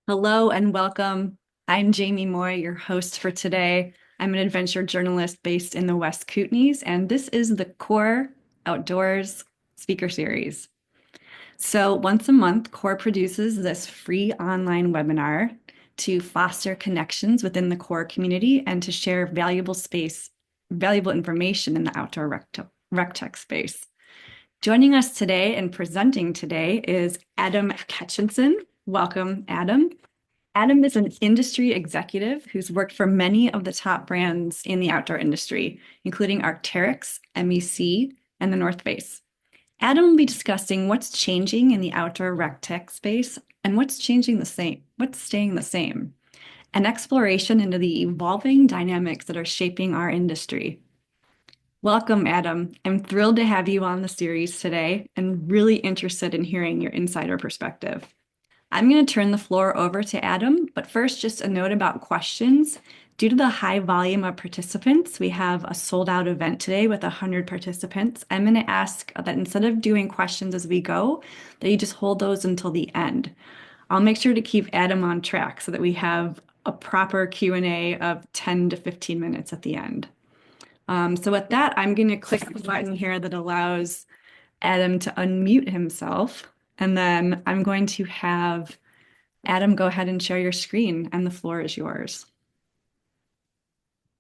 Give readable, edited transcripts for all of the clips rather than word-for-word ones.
Hello and welcome. I'm Jamie Moy, your host for today. I'm an adventure journalist based in the West Kootenays, and this is the Core Outdoors Speaker Series. So, once a month, Core produces this free online webinar to foster connections within the Core community and to share valuable information in the outdoor rec tech space. Joining us today and presenting today is Adam Ketcheson. Welcome, Adam. Adam is an industry executive who's worked for many of the top brands in the outdoor industry, including Arc'teryx, MEC, and the North Face. Adam will be discussing what's changing in the outdoor rec tech space and what's staying the same, an exploration into the evolving dynamics that are shaping our industry. Welcome, Adam. I'm thrilled to have you on the series today and really interested in hearing your insider perspective. I'm going to turn the floor over to Adam, but first, just a note about questions. Due to the high volume of participants, we have a sold out event today with 100 participants. I'm going to ask that instead of doing questions as we go, that you just hold those until the end. I'll make sure to keep Adam on track so that we have a proper Q&A of 10 to 15 minutes at the end. So with that, I'm going to click the button here that allows Adam to unmute himself. And then I'm going to have Adam go ahead and share your screen, and the floor is yours.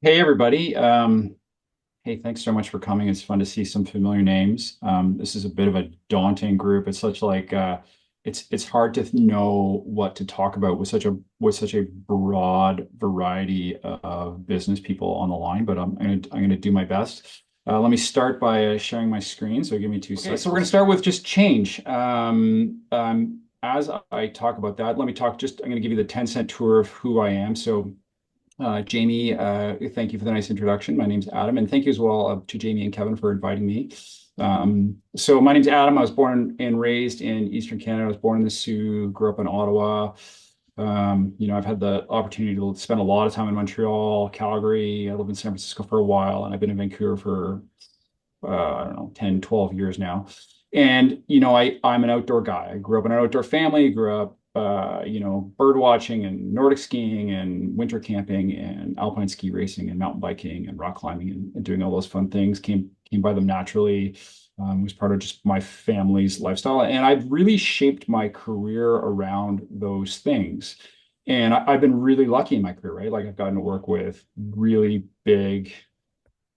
Hey everybody. Hey, thanks so much for coming. It's fun to see some familiar names. This is a bit of a daunting group. It's hard to know what to talk about with such a broad variety of business people on the line, but I'm gonna do my best. Let me start by sharing my screen. So give me 2 seconds. So we're gonna start with just change. As I talk about that, I'm gonna give you the 10-cent tour of who I am. So Jamie, thank you for the nice introduction. My name's Adam, and thank you as well to Jamie and Kevin for inviting me. So my name's Adam. I was born and raised in Eastern Canada. I was born in the Sioux, grew up in Ottawa. I've had the opportunity to spend a lot of time in Montreal, Calgary. I lived in San Francisco for a while, and I've been in Vancouver for, I don't know, 10, 12 years now. And, I'm an outdoor guy. I grew up in an outdoor family, grew up bird watching and Nordic skiing and winter camping and alpine ski racing and mountain biking and rock climbing and doing all those fun things. Came by them naturally. Was part of just my family's lifestyle. And I've really shaped my career around those things. And I've been really lucky in my career, right? Like I've gotten to work with really big,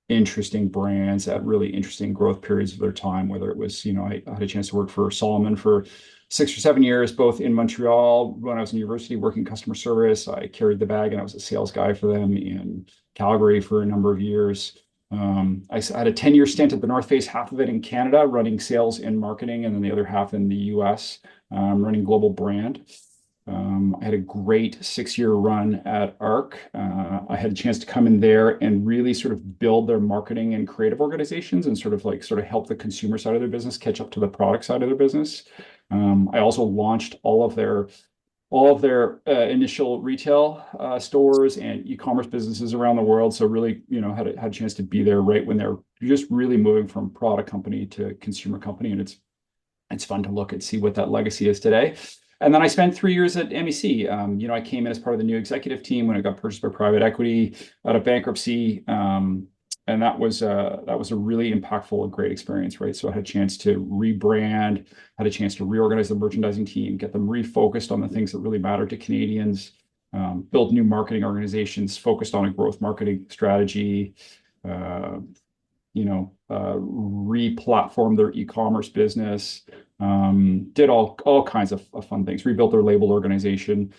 interesting brands at really interesting growth periods of their time, whether it was, I had a chance to work for Solomon for 6 or 7 years, both in Montreal when I was in university working customer service. I carried the bag and I was a sales guy for them in Calgary for a number of years. I had a 10-year stint at the North Face, half of it in Canada, running sales and marketing, and then the other half in the US, running global brand. I had a great 6-year run at ARC. I had a chance to come in there and really sort of build their marketing and creative organizations and sort of help the consumer side of their business catch up to the product side of their business. I also launched all of their initial retail stores and e-commerce businesses around the world. So really, had a chance to be there right when they're just really moving from product company to consumer company, and it's fun to look and see what that legacy is today. And then I spent 3 years at MEC. I came in as part of the new executive team when it got purchased by private equity out of bankruptcy. And that was a really impactful and great experience, right? So I had a chance to rebrand, had a chance to reorganize the merchandising team, get them refocused on the things that really matter to Canadians, build new marketing organizations focused on a growth marketing strategy, re-platform their e-commerce business, did all kinds of fun things, rebuilt their label organization.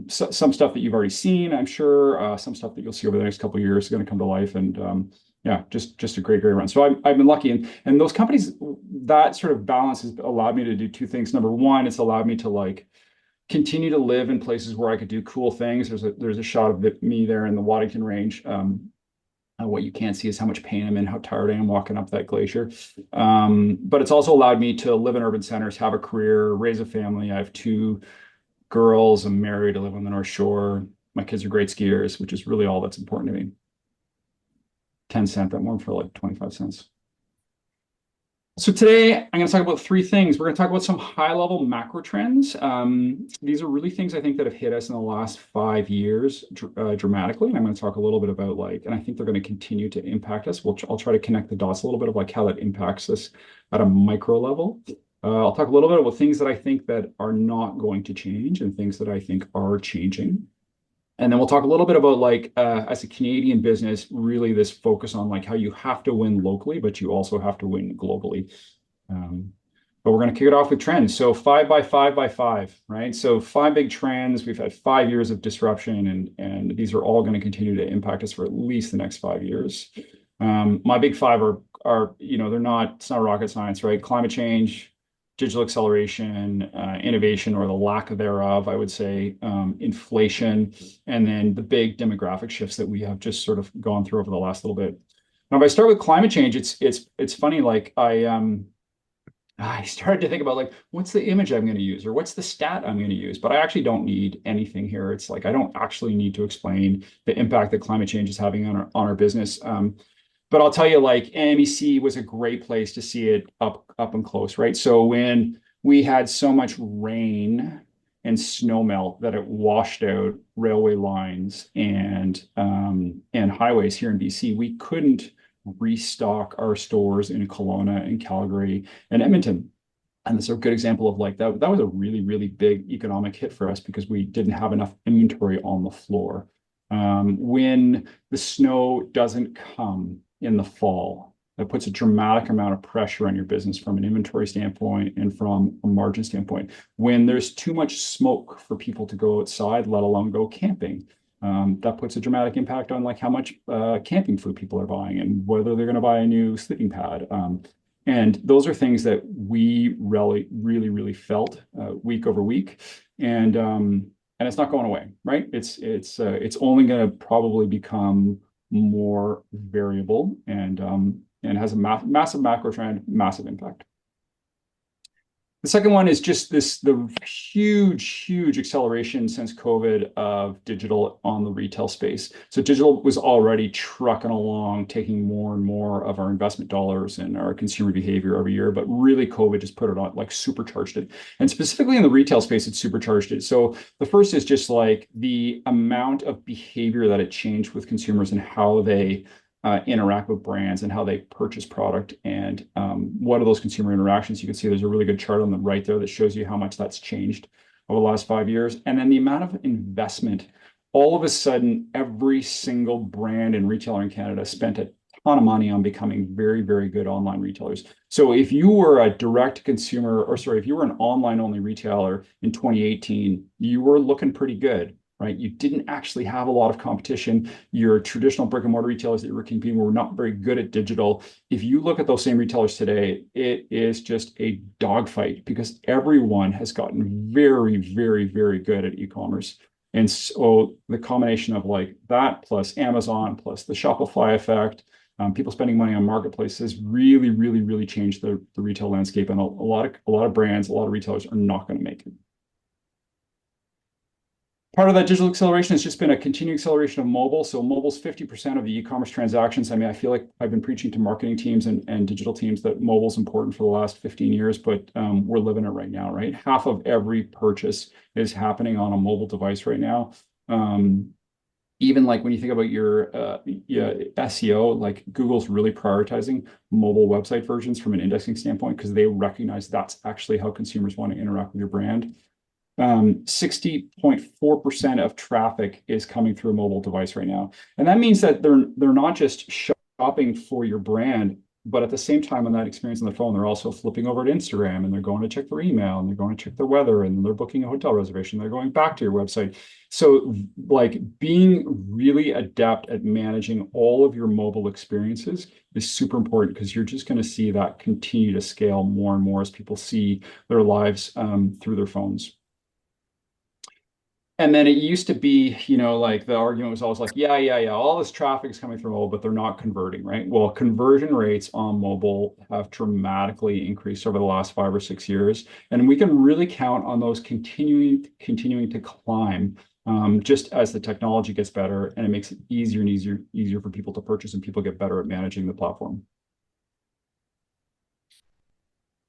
Some stuff that you've already seen, I'm sure, some stuff that you'll see over the next couple of years is going to come to life. And yeah, just a great run. So I've been lucky. And those companies, that sort of balance has allowed me to do two things. Number one, it's allowed me to continue to live in places where I could do cool things. There's a shot of me there in the Waddington Range. What you can't see is how much pain I'm in, how tired I am walking up that glacier. But it's also allowed me to live in urban centers, have a career, raise a family. I have 2 girls. I'm married. I live on the North Shore. My kids are great skiers, which is really all that's important to me. 10 cent, that one for 25 cents. So today I'm going to talk about three things. We're going to talk about some high-level macro trends. These are really things I think that have hit us in the last 5 years dramatically. And I'm going to talk a little bit about and I think they're going to continue to impact us. I'll try to connect the dots a little bit of like how that impacts us at a micro level. I'll talk a little bit about things that I think that are not going to change and things that I think are changing. And then we'll talk a little bit about as a Canadian business, really this focus on like how you have to win locally, but you also have to win globally. Um, but we're going to kick it off with trends. So 5 by 5 by 5, right? So five big trends. We've had 5 years of disruption, and these are all going to continue to impact us for at least the next 5 years. My big five are they're not, it's not rocket science, right? Climate change, digital acceleration, innovation or the lack thereof, I would say, inflation, and then the big demographic shifts that we have just sort of gone through over the last little bit. Now, if I start with climate change, it's funny. I started to think about like what's the image I'm going to use or what's the stat I'm going to use, but I actually don't need anything here. It's like I don't actually need to explain the impact that climate change is having on our business. But I'll tell you, like MEC was a great place to see it up and close, right? So when we had so much rain and snow melt that it washed out railway lines and highways here in BC, we couldn't restock our stores in Kelowna and Calgary and Edmonton. And it's a good example of like that was a really, really big economic hit for us because we didn't have enough inventory on the floor. When the snow doesn't come in the fall, that puts a dramatic amount of pressure on your business from an inventory standpoint and from a margin standpoint. When there's too much smoke for people to go outside, let alone go camping, that puts a dramatic impact on like how much camping food people are buying and whether they're going to buy a new sleeping pad. And those are things that we really, really, really felt week over week, and it's not going away, right? It's only going to probably become more variable and has a massive macro trend, massive impact. The second one is just the huge acceleration since COVID of digital on the retail space. So digital was already trucking along, taking more and more of our investment dollars and our consumer behavior every year, but really COVID just put it on, like supercharged it. And specifically in the retail space, it supercharged it. So the first is just like the amount of behavior that it changed with consumers and how they interact with brands and how they purchase product and what are those consumer interactions. You can see there's a really good chart on the right there that shows you how much that's changed over the last 5 years. And then the amount of investment, all of a sudden, every single brand and retailer in Canada spent a ton of money on becoming very, very good online retailers. So if you were a direct consumer, or sorry, if you were an online only retailer in 2018, you were looking pretty good, right? You didn't actually have a lot of competition. Your traditional brick and mortar retailers that you were competing were not very good at digital. If you look at those same retailers today, it is just a dogfight because everyone has gotten very, very, very good at e-commerce. And so the combination of like that plus Amazon plus the Shopify effect, people spending money on marketplaces really, really, really changed the retail landscape. And a lot of brands, a lot of retailers are not going to make it. Part of that digital acceleration has just been a continued acceleration of mobile. So mobile's 50% of the e-commerce transactions. I mean, I feel like I've been preaching to marketing teams and digital teams that mobile's important for the last 15 years, but we're living it right now, right? Half of every purchase is happening on a mobile device right now. Even like when you think about your SEO, like Google's really prioritizing mobile website versions from an indexing standpoint because they recognize that's actually how consumers want to interact with your brand. 60.4% of traffic is coming through a mobile device right now. And that means that they're not just shopping for your brand, but at the same time on that experience on the phone, they're also flipping over to Instagram and they're going to check their email and they're going to check their weather and they're booking a hotel reservation. They're going back to your website. So like being really adept at managing all of your mobile experiences is super important because you're just going to see that continue to scale more and more as people see their lives through their phones. And then it used to be, like the argument was always like, yeah, all this traffic is coming through mobile, but they're not converting, right? Well, conversion rates on mobile have dramatically increased over the last 5 or 6 years. And we can really count on those continuing to climb just as the technology gets better and it makes it easier and easier for people to purchase and people get better at managing the platform.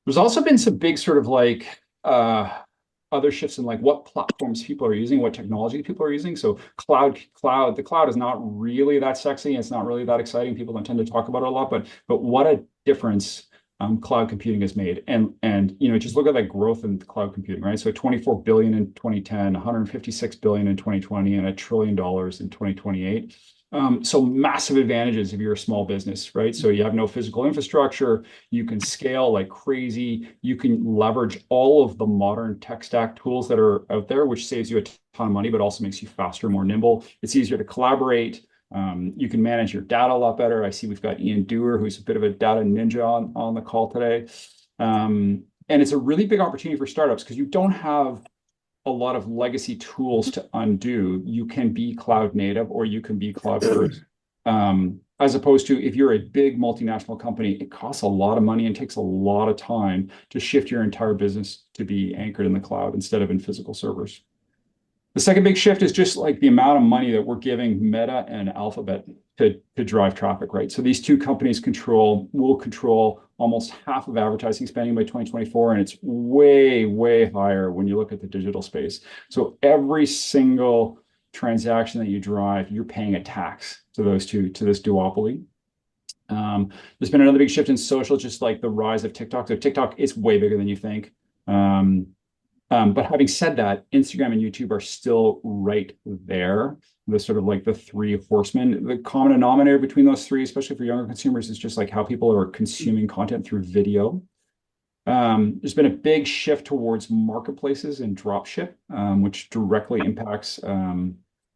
There's also been some big sort of like other shifts in like what platforms people are using, what technology people are using. So the cloud is not really that sexy. It's not really that exciting. People don't tend to talk about it a lot, but what a difference cloud computing has made. And just look at that growth in cloud computing, right? So 24 billion in 2010, 156 billion in 2020, and $1 trillion in 2028. So massive advantages if you're a small business, right? So you have no physical infrastructure, you can scale like crazy, you can leverage all of the modern tech stack tools that are out there, which saves you a ton of money, but also makes you faster, more nimble. It's easier to collaborate. You can manage your data a lot better. I see we've got Ian Dewar, who's a bit of a data ninja on the call today. And it's a really big opportunity for startups because you don't have a lot of legacy tools to undo. You can be cloud native or you can be cloud first. As opposed to if you're a big multinational company, it costs a lot of money and takes a lot of time to shift your entire business to be anchored in the cloud instead of in physical servers. The second big shift is just like the amount of money that we're giving Meta and Alphabet to drive traffic, right? So these two companies will control almost half of advertising spending by 2024, and it's way, way higher when you look at the digital space. So every single transaction that you drive, you're paying a tax to those two, to this duopoly. There's been another big shift in social, just like the rise of TikTok. So TikTok is way bigger than you think. But having said that, Instagram and YouTube are still right there. The sort of like the three horsemen. The common denominator between those three, especially for younger consumers, is just like how people are consuming content through video. There's been a big shift towards marketplaces and dropship, which directly impacts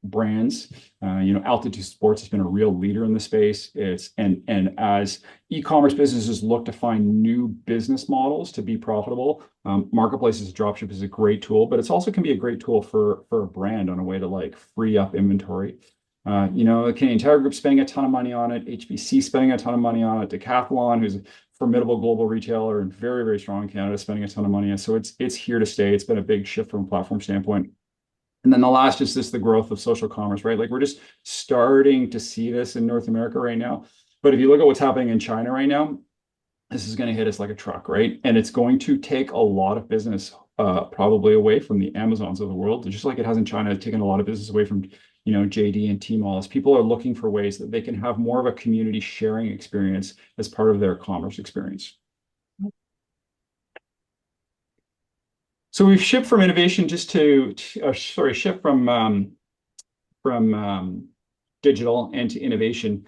brands. Altitude Sports has been a real leader in the space. And as e-commerce businesses look to find new business models to be profitable, marketplaces dropship is a great tool, but it's also can be a great tool for a brand on a way to like free up inventory. The Canadian Tire Group spending a ton of money on it, HBC spending a ton of money on it, Decathlon, who's a formidable global retailer and very, very strong in Canada, spending a ton of money on it. So it's here to stay. It's been a big shift from a platform standpoint. And then the last is just the growth of social commerce, right? Like we're just starting to see this in North America right now. But if you look at what's happening in China right now, this is going to hit us like a truck, right? And it's going to take a lot of business probably away from the Amazons of the world, just like it has in China, taken a lot of business away from, JD and Tmall. As people are looking for ways that they can have more of a community sharing experience as part of their commerce experience. So we've shipped from innovation just shift from digital and to innovation.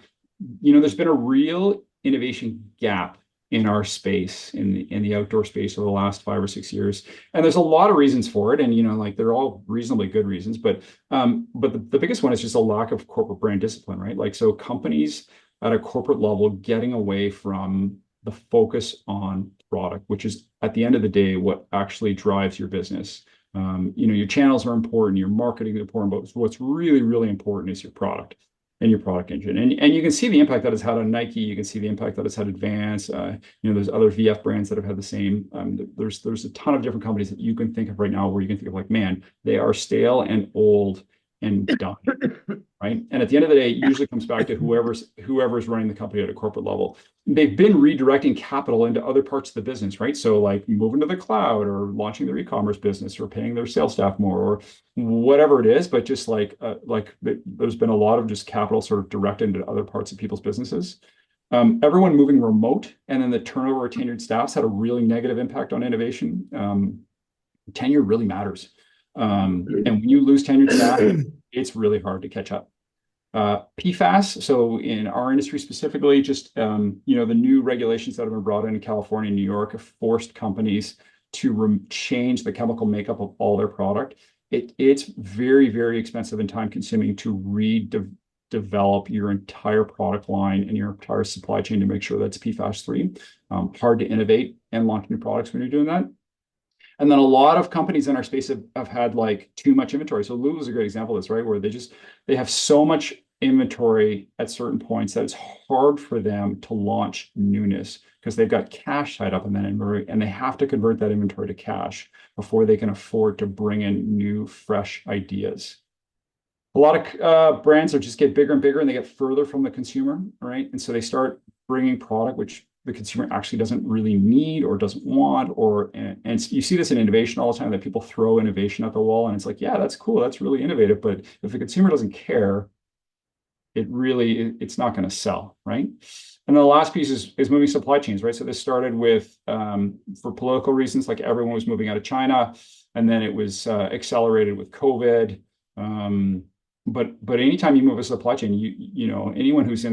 There's been a real innovation gap in our space, in the outdoor space over the last 5 or 6 years, and there's a lot of reasons for it. And like they're all reasonably good reasons, but the biggest one is just a lack of corporate brand discipline, right? Like so, companies at a corporate level getting away from the focus on product, which is at the end of the day what actually drives your business. Your channels are important, your marketing is important, but what's really, really important is your product and your product engine. And you can see the impact that it's had on Nike. You can see the impact that it's had Advance. There's other VF brands that have had the same. There's a ton of different companies that you can think of right now where you can think of like, man, they are stale and old and done. Right. And at the end of the day, it usually comes back to whoever's running the company at a corporate level. They've been redirecting capital into other parts of the business, right? So like moving to the cloud or launching their e-commerce business or paying their sales staff more or whatever it is. But just there's been a lot of just capital sort of directed into other parts of people's businesses. Everyone moving remote and then the turnover of tenured staffs had a really negative impact on innovation. Tenure really matters. And when you lose tenured staff, it's really hard to catch up. PFAS, so in our industry specifically, just the new regulations that have been brought in California and New York have forced companies to change the chemical makeup of all their product. It's very, very expensive and time consuming to redevelop your entire product line and your entire supply chain to make sure that's PFAS free. Hard to innovate and launch new products when you're doing that. And then a lot of companies in our space have had like too much inventory. So Lulu is a great example of this, right? Where they have so much inventory at certain points that it's hard for them to launch newness because they've got cash tied up in that inventory and they have to convert that inventory to cash before they can afford to bring in new, fresh ideas. A lot of brands are just get bigger and bigger and they get further from the consumer, right? And so they start bringing product which the consumer actually doesn't really need or doesn't want, or and you see this in innovation all the time that people throw innovation at the wall, and it's like, yeah, that's cool, that's really innovative, but if the consumer doesn't care, it's not going to sell, right? And then the last piece is moving supply chains, right? So this started with for political reasons, like everyone was moving out of China, and then it was accelerated with COVID. But anytime you move a supply chain, you know anyone who's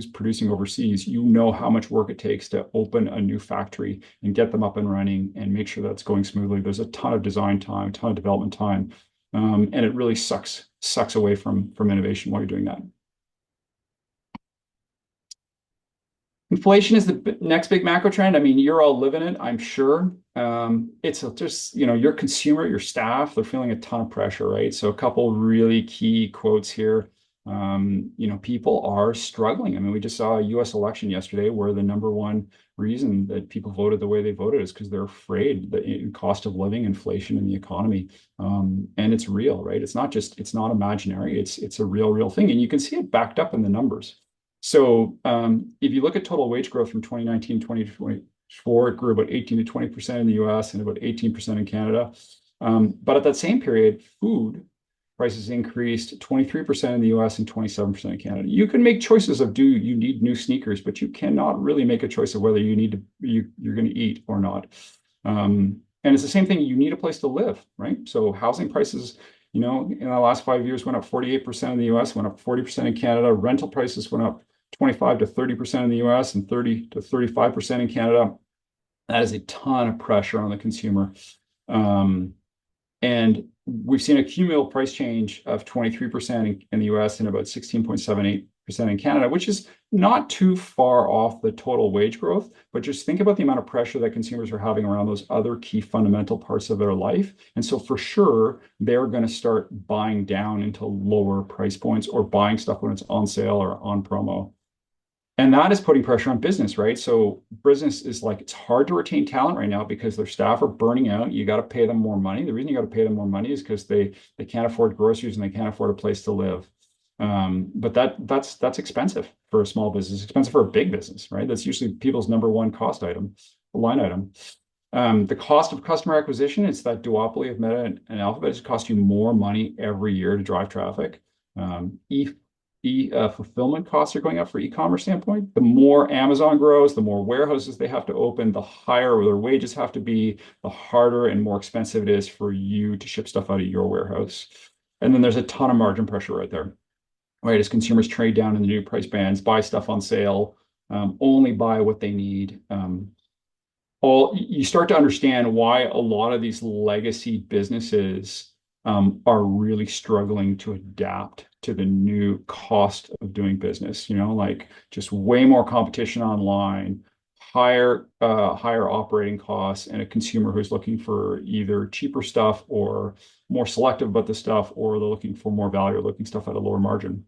producing overseas, you know how much work it takes to open a new factory and get them up and running and make sure that's going smoothly. There's a ton of design time, a ton of development time, and it really sucks away from innovation while you're doing that. Inflation is the next big macro trend. I mean, you're all living it, I'm sure. It's just, you know, your consumer, your staff, they're feeling a ton of pressure, right? So a couple really key quotes here. You know, people are struggling. I mean, we just saw a US election yesterday where the number one reason that people voted the way they voted is because they're afraid the cost of living, inflation, and the economy. And it's real, right? It's not imaginary. It's a real thing. And you can see it backed up in the numbers. So if you look at total wage growth from 2019 to 2024, it grew about 18 to 20% in the US and about 18% in Canada. But at that same period, food prices increased 23% in the US and 27% in Canada. You can make choices of do you need new sneakers, but you cannot really make a choice of whether you're going to eat or not. And it's the same thing. You need a place to live, right? So housing prices, you know, in the last 5 years went up 48% in the US, went up 40% in Canada. Rental prices went up 25 to 30% in the US and 30 to 35% in Canada. That is a ton of pressure on the consumer. And we've seen a cumulative price change of 23% in the US and about 16.78% in Canada, which is not too far off the total wage growth. But just think about the amount of pressure that consumers are having around those other key fundamental parts of their life. And so for sure, they're going to start buying down into lower price points or buying stuff when it's on sale or on promo. And that is putting pressure on business, right? So business is like, it's hard to retain talent right now because their staff are burning out. You got to pay them more money. The reason you got to pay them more money is because they can't afford groceries and they can't afford a place to live. But that's expensive for a small business, expensive for a big business, right? That's usually people's number one cost item, line item. The cost of customer acquisition, it's that duopoly of Meta and Alphabet. It costs you more money every year to drive traffic. Fulfillment costs are going up for e-commerce standpoint. The more Amazon grows, the more warehouses they have to open, the higher their wages have to be, the harder and more expensive it is for you to ship stuff out of your warehouse. And then there's a ton of margin pressure right there, right? As consumers trade down in the new price bands, buy stuff on sale, only buy what they need. You start to understand why a lot of these legacy businesses are really struggling to adapt to the new cost of doing business. You know, like just way more competition online, higher operating costs, and a consumer who's looking for either cheaper stuff or more selective about the stuff, or they're looking for more value or looking stuff at a lower margin.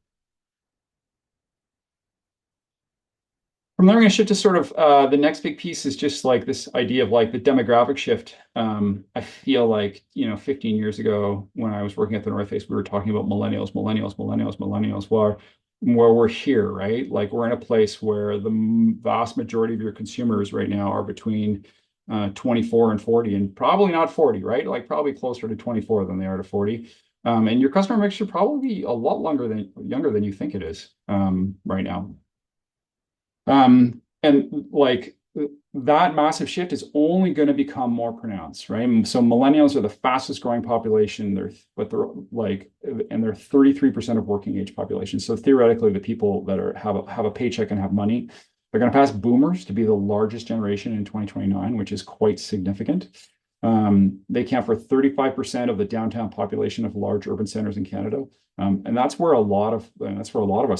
From there, I'm going to shift to sort of the next big piece is just like this idea of like the demographic shift. I feel like, you know, 15 years ago when I was working at the North Face, we were talking about millennials, where we're here, right? Like we're in a place where the vast majority of your consumers right now are between 24 and 40, and probably not 40, right? Like probably closer to 24 than they are to 40. And your customer mix should probably be a lot younger than you think it is right now. And like that massive shift is only going to become more pronounced, right? And so millennials are the fastest growing population. They're 33% of working age population. So theoretically, the people that have a paycheck and have money, they're going to pass boomers to be the largest generation in 2029, which is quite significant. They account for 35% of the downtown population of large urban centers in Canada. And that's where a lot of us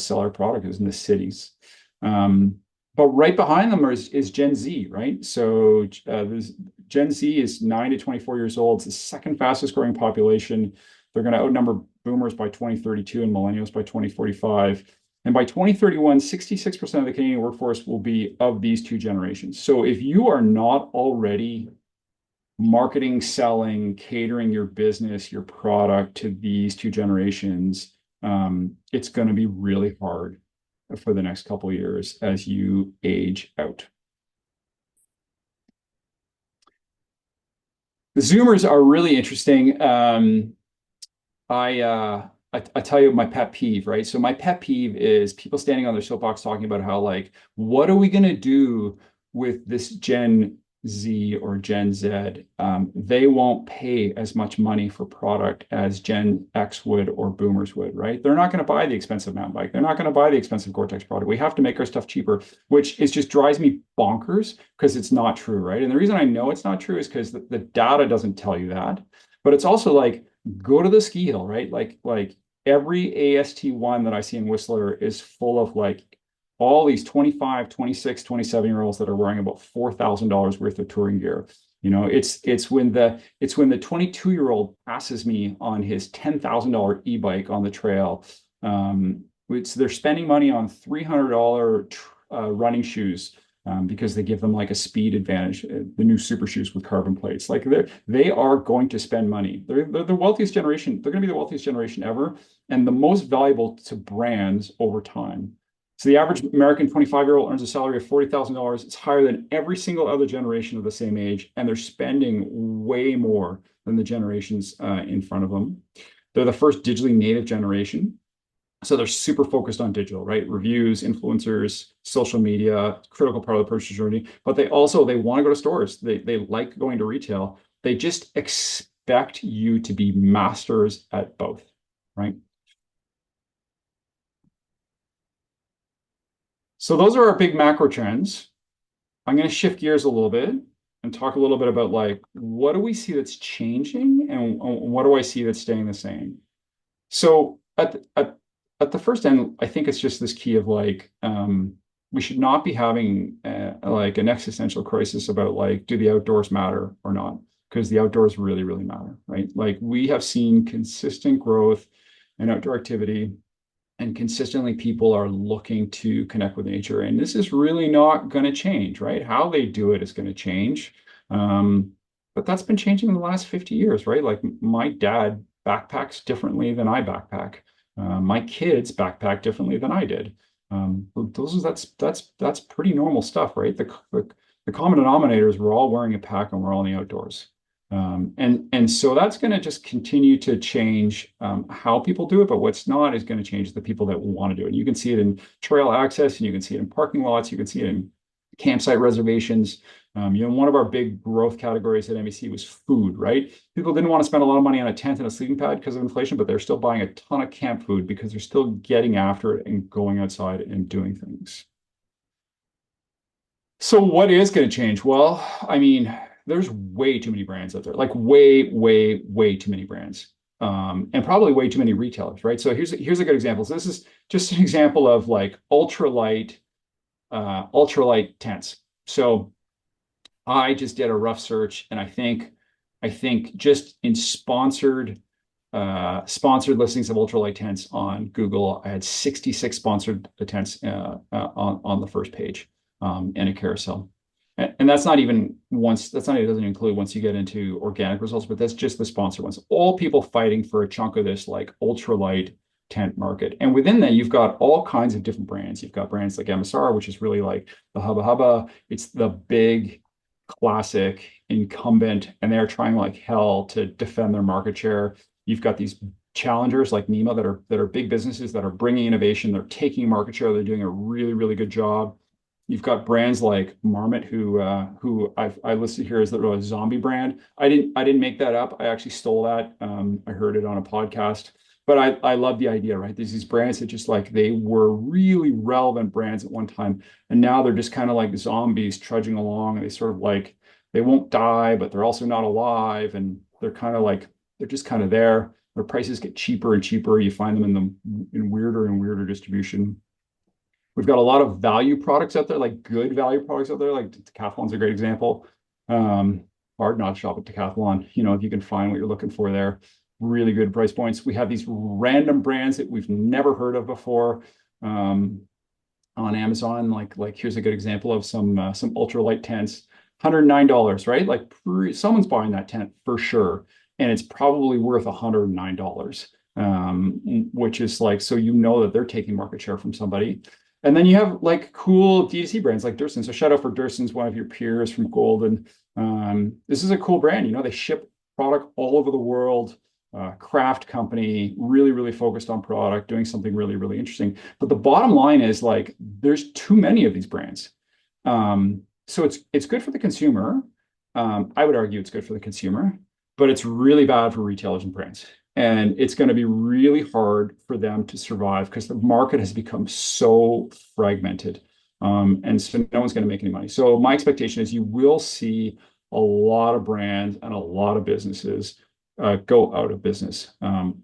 sell our product is in the cities. But right behind them is Gen Z, right? So Gen Z is 9 to 24 years old. It's the second fastest growing population. They're going to outnumber boomers by 2032 and millennials by 2045. And by 2031, 66% of the Canadian workforce will be of these two generations. So if you are not already marketing, selling, catering your business, your product to these two generations, it's going to be really hard. for the next couple of years as you age out. The Zoomers are really interesting. I tell you my pet peeve, right? So my pet peeve is people standing on their soapbox talking about how like, what are we going to do with this Gen Z or Gen Z? They won't pay as much money for product as Gen X would or Boomers would, right? They're not going to buy the expensive mountain bike. They're not going to buy the expensive Gore-Tex product. We have to make our stuff cheaper, which is just drives me bonkers because it's not true, right? And the reason I know it's not true is because the data doesn't tell you that. But it's also like, go to the ski hill, right? Like every AST1 that I see in Whistler is full of like all these 25, 26, 27-year-olds that are wearing about $4,000 worth of touring gear. You know, it's when the 22-year-old passes me on his $10,000 e-bike on the trail. They're spending money on $300 running shoes because they give them like a speed advantage, the new super shoes with carbon plates. Like they are going to spend money. They're the wealthiest generation. They're going to be the wealthiest generation ever and the most valuable to brands over time. So the average American 25-year-old earns a salary of $40,000. It's higher than every single other generation of the same age, and they're spending way more than the generations in front of them. They're the first digitally native generation. So they're super focused on digital, right? Reviews, influencers, social media, critical part of the purchase journey. But they want to go to stores. They like going to retail. They just expect you to be masters at both, right? So those are our big macro trends. I'm going to shift gears a little bit and talk a little bit about like, what do we see that's changing and what do I see that's staying the same? So at the first end, I think it's just this key of like, we should not be having like an existential crisis about like, do the outdoors matter or not? Because the outdoors really, really matter, right? Like we have seen consistent growth in outdoor activity and consistently people are looking to connect with nature. And this is really not going to change, right? How they do it is going to change. But that's been changing in the last 50 years, right? Like my dad backpacks differently than I backpack. My kids backpack differently than I did. That's pretty normal stuff, right? The common denominator is we're all wearing a pack and we're all in the outdoors. And so that's going to just continue to change how people do it, but what's not is going to change the people that want to do it. And you can see it in trail access, and you can see it in parking lots, you can see it in campsite reservations. One of our big growth categories at MEC was food, right? People didn't want to spend a lot of money on a tent and a sleeping pad because of inflation, but they're still buying a ton of camp food because they're still getting after it and going outside and doing things. So what is going to change? Well, I mean, there's way too many brands out there, like way, way, way too many brands, and probably way too many retailers, right? So here's a good example. So this is just an example of like ultralight tents. So I just did a rough search, and I think just in sponsored listings of ultralight tents on Google, I had 66 sponsored tents on the first page in a carousel. And that's not even once, it doesn't include once you get into organic results, but that's just the sponsor ones. All people fighting for a chunk of this like ultralight tent market. And within that, you've got all kinds of different brands. You've got brands like MSR, which is really like the Hubba Hubba. It's the big classic incumbent, and they're trying like hell to defend their market share. You've got these challengers like Nima that are big businesses that are bringing innovation. They're taking market share. They're doing a really, really good job. You've got brands like Marmot, who I listed here as the zombie brand. I didn't make that up. I actually stole that. I heard it on a podcast. But I love the idea, right? There's these brands that just like they were really relevant brands at one time, and now they're just kind of like zombies trudging along, and they sort of like they won't die, but they're also not alive, and they're kind of like they're just kind of there. Their prices get cheaper and cheaper. You find them in weirder and weirder distribution. We've got a lot of value products out there, like good value products out there. Like Decathlon's a great example. Hard not to shop at Decathlon, if you can find what you're looking for there. Really good price points. We have these random brands that we've never heard of before on Amazon. Like here's a good example of some ultralight tents, $109, right? Like someone's buying that tent for sure, and it's probably worth $109, which is like so that they're taking market share from somebody. And then you have like cool D2C brands like Durston. So shout out for Durston's, one of your peers from Golden. This is a cool brand. You know, they ship product all over the world. Craft company, really, really focused on product, doing something really, really interesting. But the bottom line is like there's too many of these brands. So it's good for the consumer. I would argue it's good for the consumer, but it's really bad for retailers and brands. And it's going to be really hard for them to survive because the market has become so fragmented. And so no one's going to make any money. So my expectation is you will see a lot of brands and a lot of businesses go out of business.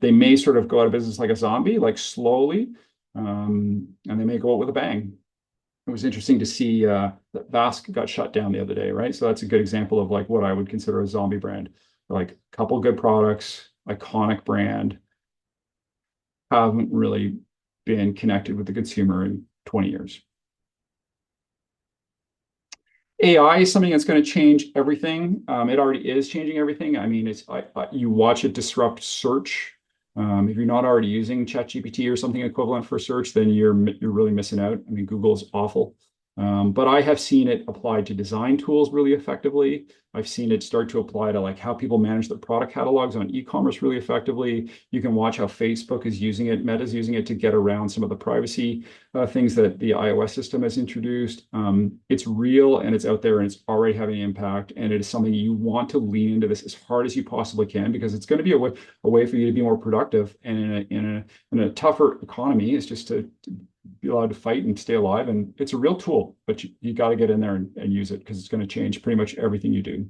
They may sort of go out of business like a zombie, like slowly, and they may go out with a bang. It was interesting to see that Vask got shut down the other day, right? So that's a good example of like what I would consider a zombie brand. Like a couple good products, iconic brand, haven't really been connected with the consumer in 20 years. AI is something that's going to change everything. It already is changing everything. I mean, you watch it disrupt search. If you're not already using ChatGPT or something equivalent for search, then you're really missing out. I mean, Google's awful. But I have seen it applied to design tools really effectively. I've seen it start to apply to like how people manage their product catalogs on e-commerce really effectively. You can watch how Facebook is using it, Meta's using it to get around some of the privacy things that the iOS system has introduced. It's real and it's out there and it's already having an impact. And it is something you want to lean into this as hard as you possibly can because it's going to be a way for you to be more productive. And in a tougher economy, it's just to be allowed to fight and stay alive. And it's a real tool, but you got to get in there and use it because it's going to change pretty much everything you do.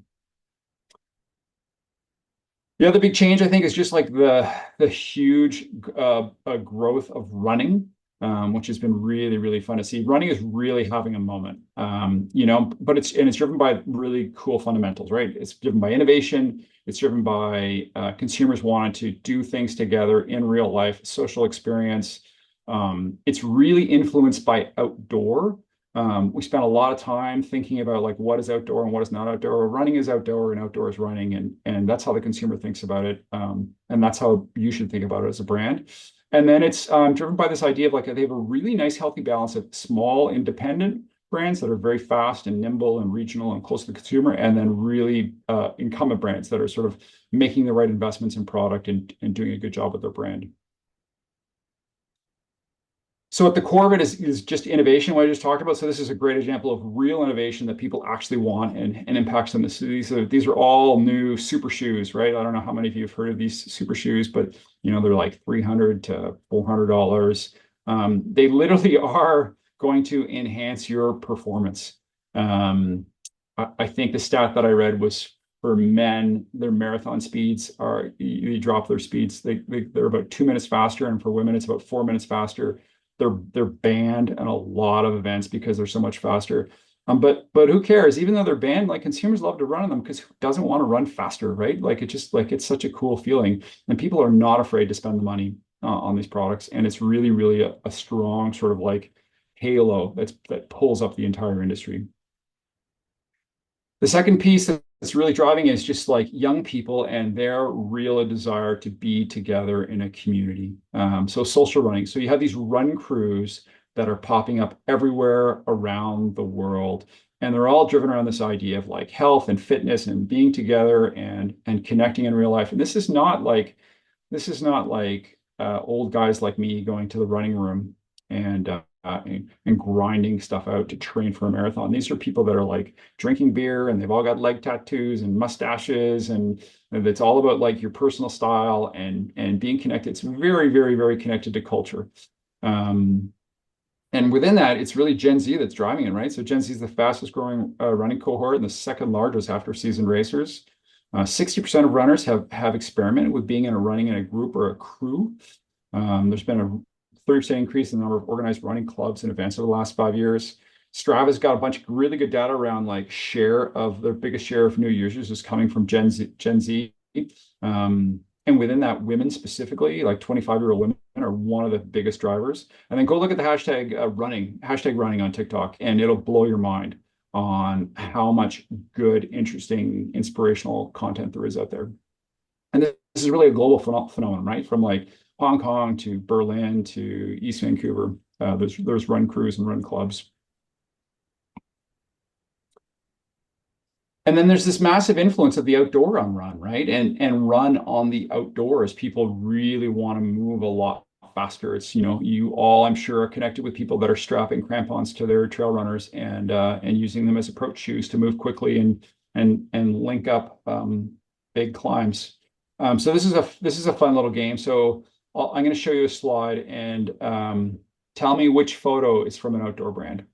The other big change, I think, is just like the huge growth of running, which has been really, really fun to see. Running is really having a moment, but it's driven by really cool fundamentals, right? It's driven by innovation. It's driven by consumers wanting to do things together in real life, social experience. It's really influenced by outdoor. We spent a lot of time thinking about like what is outdoor and what is not outdoor. Running is outdoor and outdoor is running, and that's how the consumer thinks about it. And that's how you should think about it as a brand. And then it's driven by this idea of like they have a really nice healthy balance of small independent brands that are very fast and nimble and regional and close to the consumer, and then really incumbent brands that are sort of making the right investments in product and doing a good job with their brand. So at the core of it is just innovation, what I just talked about. So this is a great example of real innovation that people actually want and impacts them. These are all new super shoes, right? I don't know how many of you have heard of these super shoes, but they're like $300 to $400. They literally are going to enhance your performance. I think the stat that I read was for men, their marathon speeds they drop their speeds. They're about 2 minutes faster, and for women, it's about 4 minutes faster. They're banned in a lot of events because they're so much faster. But who cares? Even though they're banned, like consumers love to run on them because who doesn't want to run faster, right? Like it's such a cool feeling, and people are not afraid to spend the money on these products, and it's really, really a strong sort of like halo that pulls up the entire industry. The second piece that's really driving is just like young people and their real desire to be together in a community. So social running. So you have these run crews that are popping up everywhere around the world. And they're all driven around this idea of like health and fitness and being together and connecting in real life. And this is not like old guys like me going to the running room and and grinding stuff out to train for a marathon. These are people that are like drinking beer and they've all got leg tattoos and mustaches, and it's all about like your personal style and being connected. It's very, very, very connected to culture. And within that, it's really Gen Z that's driving it, right? So Gen Z is the fastest growing running cohort and the second largest after seasoned racers. 60% of runners have experimented with being running in a group or a crew. There's been a 30% increase in the number of organized running clubs and events over the last 5 years. Strava's got a bunch of really good data around like their biggest share of new users is coming from Gen Z. And within that, women specifically, like 25-year-old women are one of the biggest drivers. And then go look at the hashtag running on TikTok, and it'll blow your mind on how much good, interesting, inspirational content there is out there. And this is really a global phenomenon, right? From like Hong Kong to Berlin to East Vancouver. There's run crews and run clubs. And then there's this massive influence of the outdoor on run, right? And run on the outdoors. People really want to move a lot faster. It's, you all, I'm sure, are connected with people that are strapping crampons to their trail runners and using them as approach shoes to move quickly and link up big climbs. So this is a fun little game. So I'm going to show you a slide and tell me which photo is from an outdoor brand.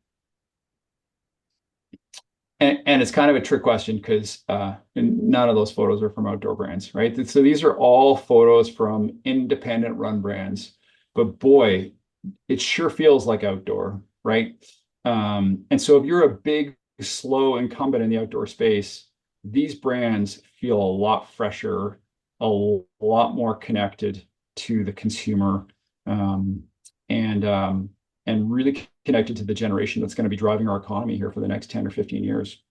And it's kind of a trick question because none of those photos are from outdoor brands, right? So these are all photos from independent run brands, but boy, it sure feels like outdoor, right? And so if you're a big, slow incumbent in the outdoor space, these brands feel a lot fresher, a lot more connected to the consumer, um, and um, and really connected to the generation that's going to be driving our economy here for the next 10 or 15 years.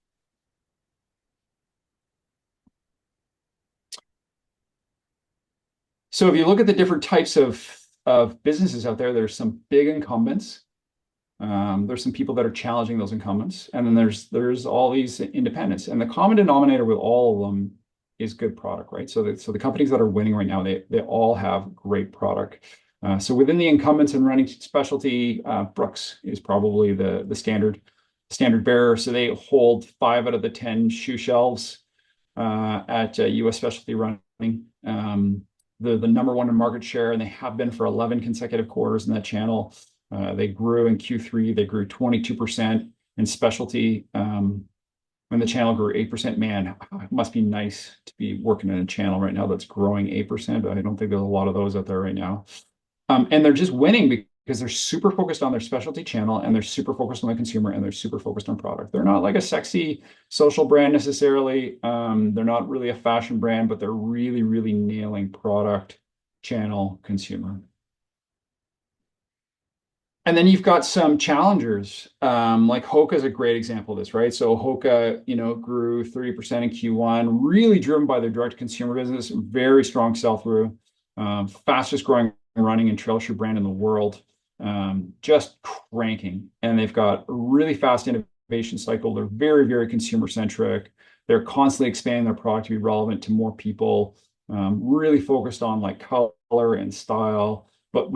So if you look at the different types of businesses out there, there's some big incumbents. There's some people that are challenging those incumbents, and then there's all these independents. And the common denominator with all of them is good product, right? So the companies that are winning right now, they all have great product. So within the incumbents and running specialty, Brooks is probably the standard bearer. So they hold 5 out of the 10 shoe shelves at U.S. specialty running. The number one in market share, and they have been for 11 consecutive quarters in that channel. They grew in Q3. They grew 22% in specialty. When the channel grew 8%, man, it must be nice to be working in a channel right now that's growing 8%. I don't think there's a lot of those out there right now. And they're just winning because they're super focused on their specialty channel and they're super focused on the consumer and they're super focused on product. They're not like a sexy social brand necessarily. They're not really a fashion brand, but they're really, really nailing product, channel, consumer. And then you've got some challengers, like Hoka is a great example of this, right? So Hoka, grew 30% in Q1, really driven by their direct consumer business, very strong sell-through, fastest growing running and trail shoe brand in the world, just cranking. And they've got a really fast innovation cycle. They're very, very consumer centric. They're constantly expanding their product to be relevant to more people, really focused on like color and style, but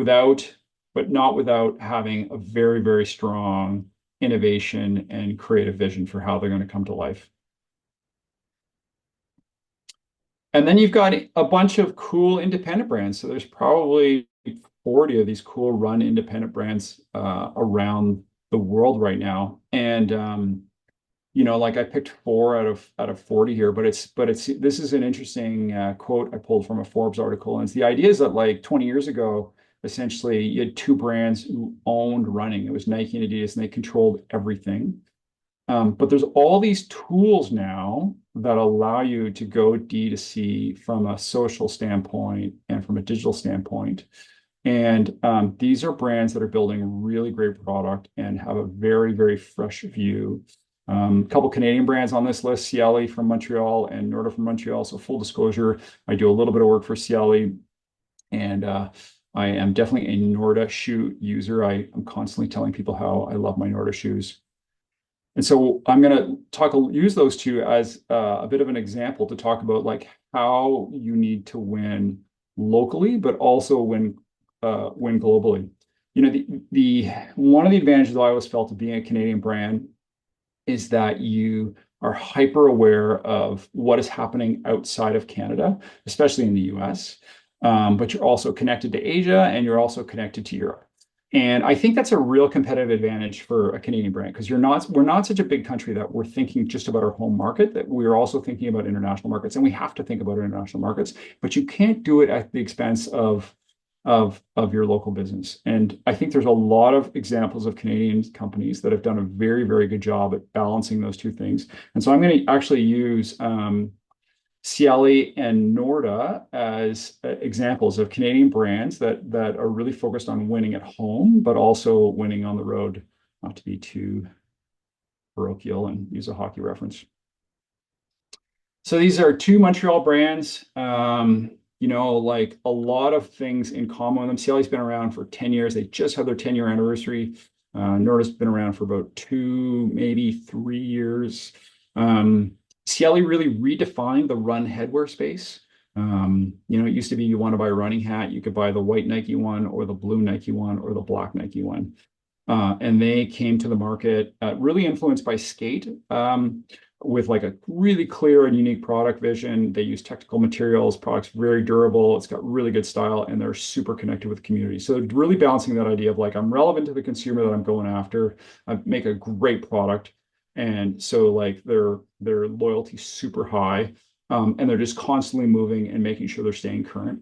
not without having a very, very strong innovation and creative vision for how they're going to come to life. And then you've got a bunch of cool independent brands. So there's probably 40 of these cool run independent brands around the world right now. And like I picked 4 out of 40 here, but this is an interesting quote I pulled from a Forbes article. And it's the idea is that like 20 years ago, essentially you had 2 brands who owned running. It was Nike and Adidas, and they controlled everything. But there's all these tools now that allow you to go D2C from a social standpoint and from a digital standpoint. And these are brands that are building really great product and have a very, very fresh view. A couple Canadian brands on this list, Cieli from Montreal and Norda from Montreal. So full disclosure, I do a little bit of work for Cieli, and I am definitely a Norda shoe user. I am constantly telling people how I love my Norda shoes. And so I'm going to use those two as a bit of an example to talk about like how you need to win locally, but also win globally. The one of the advantages I always felt of being a Canadian brand is that you are hyper aware of what is happening outside of Canada, especially in the US. But you're also connected to Asia and you're also connected to Europe. And I think that's a real competitive advantage for a Canadian brand because we're not such a big country that we're thinking just about our home market, that we're also thinking about international markets. And we have to think about international markets, but you can't do it at the expense of your local business. And I think there's a lot of examples of Canadian companies that have done a very, very good job at balancing those two things. And so I'm going to actually use Cieli and Norda as examples of Canadian brands that are really focused on winning at home, but also winning on the road, not to be too parochial and use a hockey reference. So these are 2 Montreal brands. like a lot of things in common with them. Cieli's been around for 10 years. They just had their 10-year anniversary. Norda's been around for about 2, maybe 3 years. Um, Cieli really redefined the run headwear space. It used to be you want to buy a running hat, you could buy the white Nike one or the blue Nike one or the black Nike one. And they came to the market really influenced by skate, with like a really clear and unique product vision. They use technical materials, products very durable. It's got really good style, and they're super connected with the community. So they're really balancing that idea of like, I'm relevant to the consumer that I'm going after. I make a great product. And so like their loyalty super high. And they're just constantly moving and making sure they're staying current.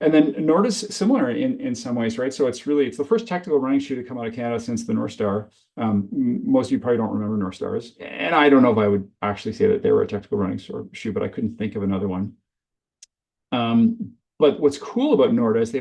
And then Nordic is similar in some ways, right? So it's the first technical running shoe to come out of Canada since the North Star. Most of you probably don't remember North Stars, and I don't know if I would actually say that they were a technical running shoe, but I couldn't think of another one. But what's cool about Norda is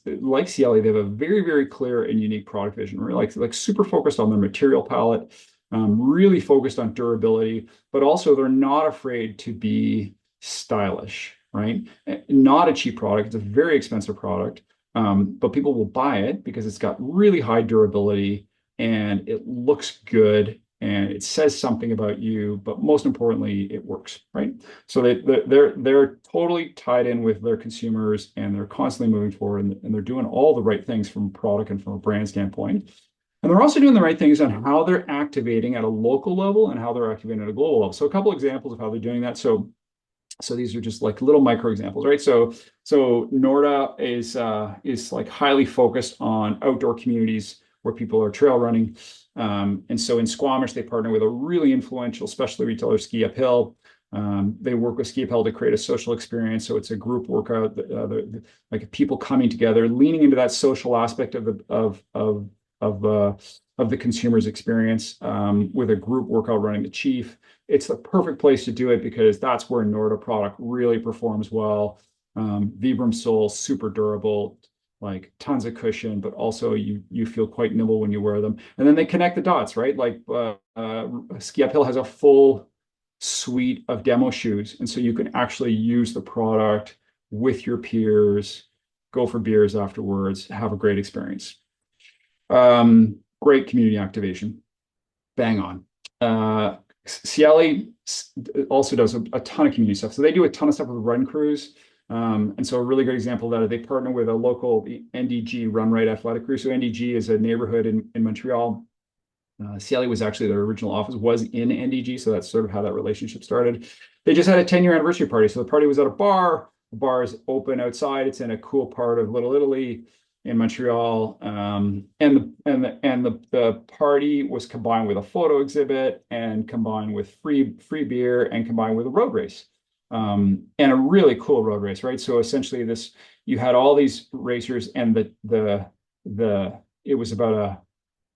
like Cieli, they have a very, very clear and unique product vision. We're like super focused on their material palette, really focused on durability, but also they're not afraid to be stylish, right? Not a cheap product. It's a very expensive product, but people will buy it because it's got really high durability and it looks good and it says something about you, but most importantly, it works, right? So they're totally tied in with their consumers and they're constantly moving forward and they're doing all the right things from a product and from a brand standpoint. And they're also doing the right things on how they're activating at a local level and how they're activating at a global level. So a couple examples of how they're doing that. So these are just like little micro examples, right? So Norda is like highly focused on outdoor communities where people are trail running. And so in Squamish, they partner with a really influential specialty retailer, Ski Uphill. They work with Ski Uphill to create a social experience. So it's a group workout, like people coming together, leaning into that social aspect of the consumer's experience, with a group workout running the Chief. It's the perfect place to do it because that's where Norda product really performs well. Vibram sole, super durable, like tons of cushion, but also you feel quite nimble when you wear them. And then they connect the dots, right? Like Ski Uphill has a full suite of demo shoes, and so you can actually use the product with your peers, go for beers afterwards, have a great experience. Great community activation. Bang on. Cieli also does a ton of community stuff. So they do a ton of stuff with run crews. And so a really good example of that is they partner with a local NDG Run Right Athletic Crew. So NDG is a neighborhood in Montreal. Cieli was actually their original office was in NDG. So that's sort of how that relationship started. They just had a 10-year anniversary party. So the party was at a bar. The bar is open outside. It's in a cool part of Little Italy in Montreal, and the party was combined with a photo exhibit and combined with free beer and combined with a road race, and a really cool road race, right? So essentially, you had all these racers, and it was about a